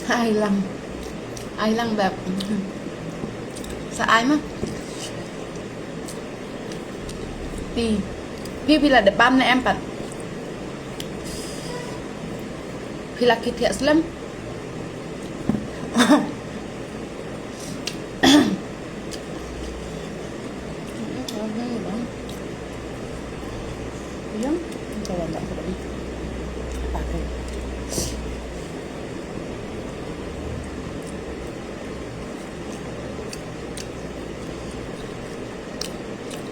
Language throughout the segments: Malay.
ai lăngแบบสะอายมั้ยพี่là đẹp băm này em bạnพี่là kịch thiệt lắm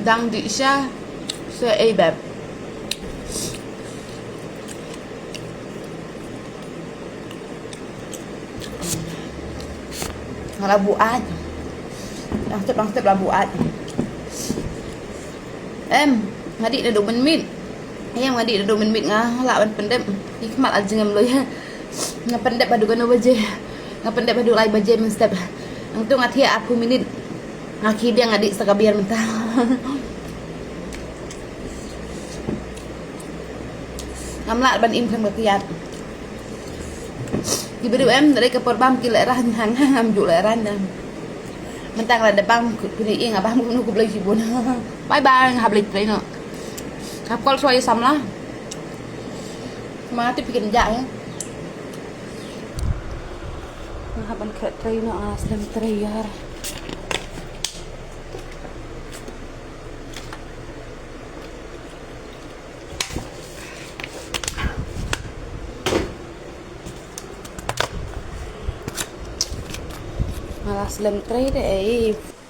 đang đi xa xe aiแบบlabuan bang step labuan em ngadi dah 2 minit ayam ngadi dah 2 minit ngah la ban pendep hikmat aja ngam loy nga pendep badu gano baje nga pendep badu lai baje men step ang tu ngathi aku minit ngaki dia ngadi sakabiar mentah ngam la ban im khang bakiat diberi em dari ke porbam ki lera hang ngam ju lera dan mentang là bam kuni ing abah nu ku beli sibun bye bye ngab lik đấy nọ ngab kol xoay xong lá mà tiếp bikin ja ya ngab ban kret tray nọ aslam tray yar malah slam tray deh